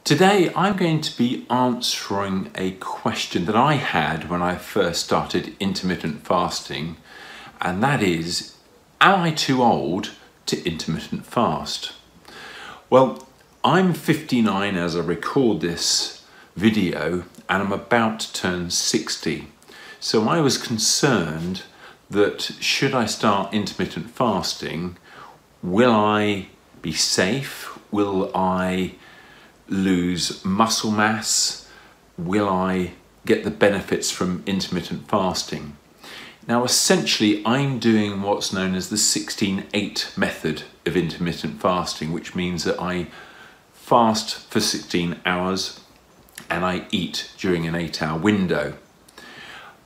Today I'm going to be answering a question that I had when I first started intermittent fasting, and that is, am I too old to intermittent fast? Well, I'm 59 as I record this video and I'm about to turn 60. So I was concerned that should I start intermittent fasting, will I be safe? Will I lose muscle mass? Will I get the benefits from intermittent fasting? Now essentially I'm doing what's known as the 16-8 method of intermittent fasting, which means that I fast for 16 hours and I eat during an 8-hour window.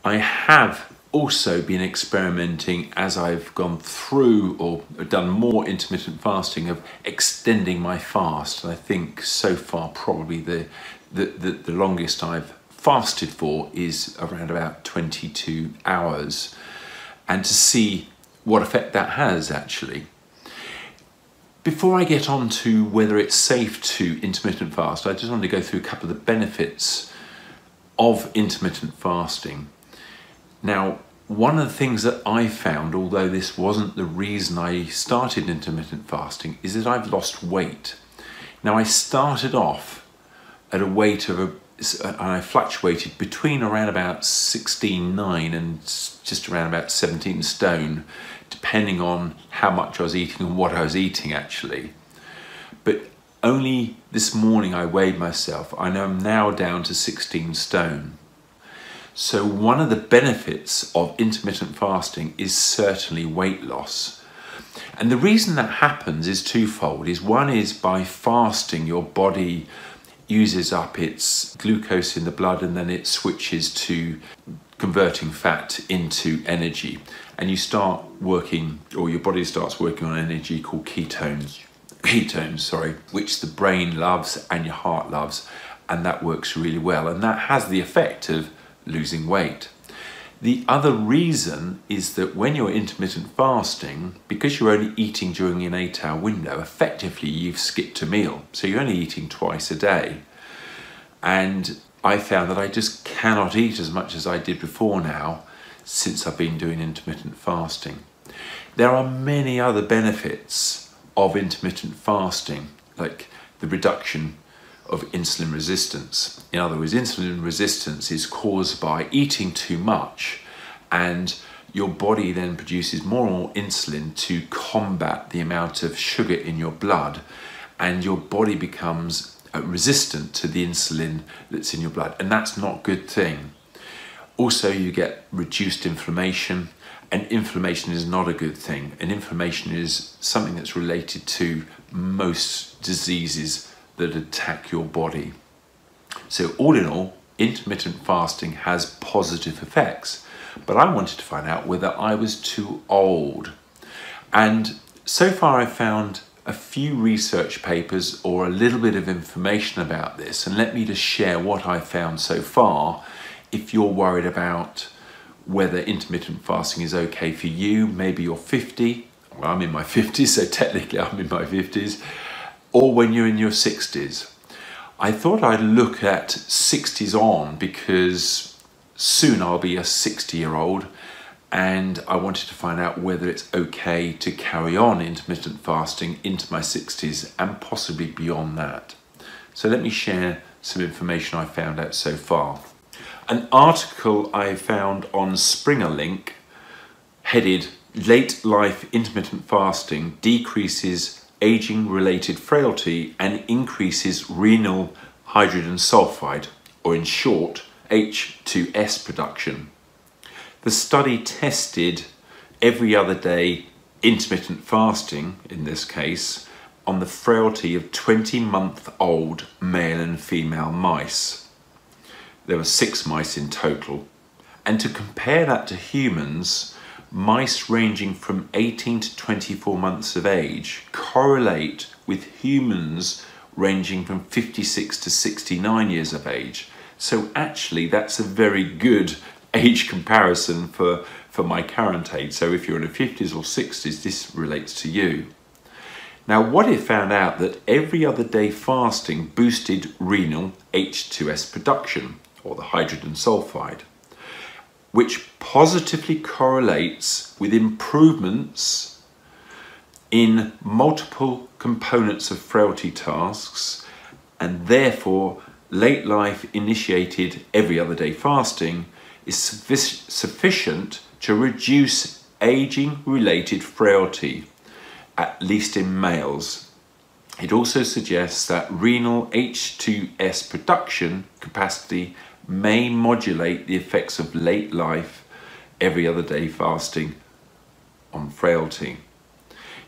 I have also been experimenting as I've gone through or done more intermittent fasting of extending my fast. I think so far probably the longest I've fasted for is around about 22 hours, and to see what effect that has actually. Before I get on to whether it's safe to intermittent fast, I just want to go through a couple of the benefits of intermittent fasting. Now, one of the things that I found, although this wasn't the reason I started intermittent fasting, is that I've lost weight. Now, I started off at a weight of, and I fluctuated between around about 16.9 and just around about 17 stone, depending on how much I was eating and what I was eating actually. But only this morning I weighed myself. I know I'm now down to 16 stone. So one of the benefits of intermittent fasting is certainly weight loss. And the reason that happens is twofold. One is by fasting, your body uses up its glucose in the blood and then it switches to converting fat into energy. And you start working, or your body starts working on energy called ketones, which the brain loves and your heart loves. And that works really well. And that has the effect of losing weight. The other reason is that when you're intermittent fasting, because you're only eating during an 8-hour window, effectively you've skipped a meal. So you're only eating twice a day. And I found that I just cannot eat as much as I did before now since I've been doing intermittent fasting. There are many other benefits of intermittent fasting, like the reduction of insulin resistance. In other words, insulin resistance is caused by eating too much, and your body then produces more and more insulin to combat the amount of sugar in your blood, and your body becomes resistant to the insulin that's in your blood, and that's not a good thing. Also, you get reduced inflammation, and inflammation is not a good thing, and inflammation is something that's related to most diseases that attack your body. So all in all, intermittent fasting has positive effects, but I wanted to find out whether I was too old. And so far I've found a few research papers or a little bit of information about this, and let me just share what I found so far. If you're worried about whether intermittent fasting is okay for you, maybe you're 50, well, I'm in my 50s, so technically I'm in my 50s, or when you're in your 60s. I thought I'd look at 60s on because soon I'll be a 60-year-old, and I wanted to find out whether it's okay to carry on intermittent fasting into my 60s and possibly beyond that. So let me share some information I found out so far. An article I found on Springer Link headed "Late Life Intermittent Fasting Decreases Aging-Related Frailty and Increases Renal Hydrogen Sulfide," or in short, H2S production. The study tested every other day intermittent fasting, in this case, on the frailty of 20-month-old male and female mice. There were 6 mice in total. And to compare that to humans, mice ranging from 18 to 24 months of age correlate with humans ranging from 56 to 69 years of age. So actually that's a very good age comparison for my current age. So if you're in the 50s or 60s, this relates to you. Now, what it found out that every other day fasting boosted renal H2S production, or the hydrogen sulfide, which positively correlates with improvements in multiple components of frailty tasks, and therefore late life initiated every other day fasting is sufficient to reduce aging related frailty, at least in males. It also suggests that renal H2S production capacity may modulate the effects of late life every other day fasting on frailty.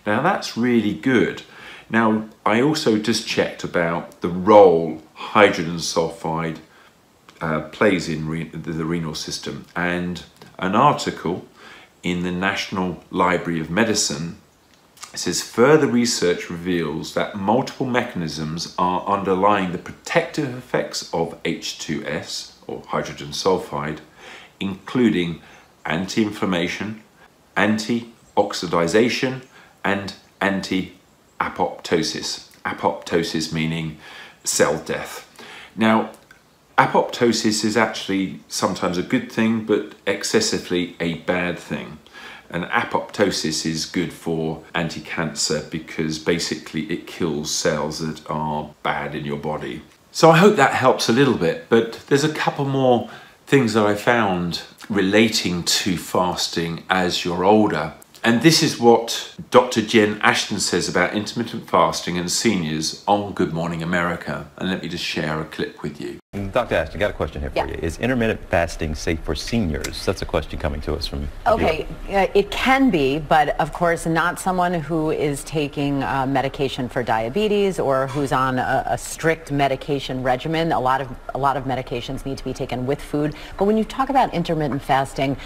Now that's really good. Now I also just checked about the role hydrogen sulfide plays in the renal system, and an article in the National Library of Medicine says further research reveals that multiple mechanisms are underlying the protective effects of H2S, or hydrogen sulfide, including anti-inflammation, anti-oxidization, and anti-apoptosis. Apoptosis meaning cell death. Now, apoptosis is actually sometimes a good thing, but excessively a bad thing. And apoptosis is good for anti-cancer because basically it kills cells that are bad in your body. So I hope that helps a little bit, but there's a couple more things that I found relating to fasting as you're older. And this is what Dr. Jen Ashton says about intermittent fasting and seniors on Good Morning America. And let me just share a clip with you. Dr. Ashton, I got a question here for you. Is intermittent fasting safe for seniors? That's a question coming to us from Okay, it can be, but of course not someone who is taking medication for diabetes or who's on a strict medication regimen. A lot of medications need to be taken with food. But when you talk about intermittent fasting,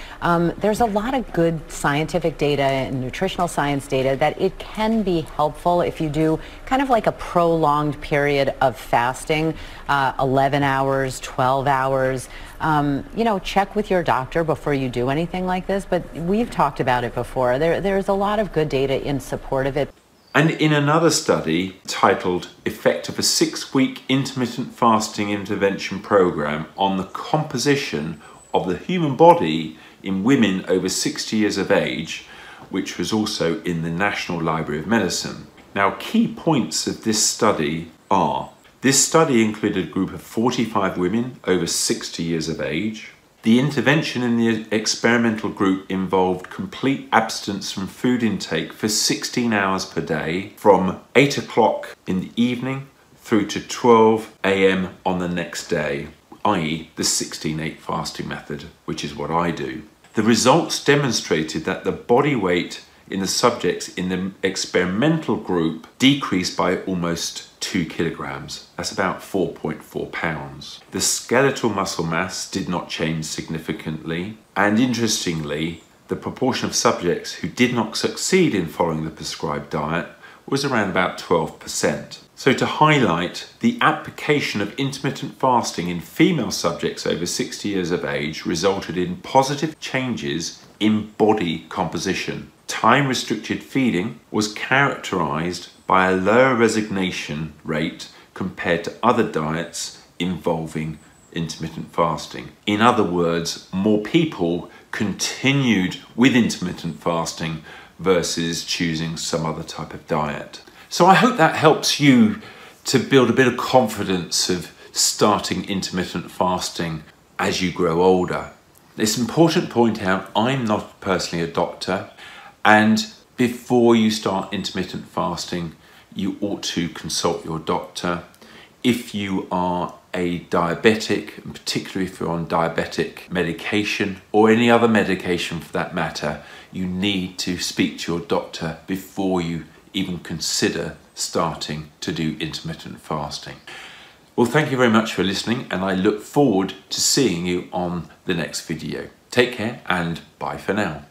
there's a lot of good scientific data and nutritional science data that it can be helpful if you do kind of like a prolonged period of fasting, 11 hours, 12 hours. You know, check with your doctor before you do anything like this, but we've talked about it before. There's a lot of good data in support of it. And in another study titled Effect of a 6-Week Intermittent Fasting Intervention Program on the Composition of the Human Body in Women over 60 years of age, which was also in the National Library of Medicine. Now, key points of this study are: this study included a group of 45 women over 60 years of age. The intervention in the experimental group involved complete abstinence from food intake for 16 hours per day from 8 o'clock in the evening through to 12 a.m. on the next day, i.e. the 16/8 fasting method, which is what I do. The results demonstrated that the body weight in the subjects in the experimental group decreased by almost 2 kilograms. That's about 4.4 pounds. The skeletal muscle mass did not change significantly, and interestingly, the proportion of subjects who did not succeed in following the prescribed diet was around about 12%. So to highlight, the application of intermittent fasting in female subjects over 60 years of age resulted in positive changes in body composition. Time-restricted feeding was characterized by a lower resignation rate compared to other diets involving intermittent fasting. In other words, more people continued with intermittent fasting versus choosing some other type of diet. So I hope that helps you to build a bit of confidence of starting intermittent fasting as you grow older. It's important to point out I'm not personally a doctor, and before you start intermittent fasting, you ought to consult your doctor. If you are a diabetic, and particularly if you're on diabetic medication or any other medication for that matter, you need to speak to your doctor before you even consider starting to do intermittent fasting. Well, thank you very much for listening, and I look forward to seeing you on the next video. Take care and bye for now.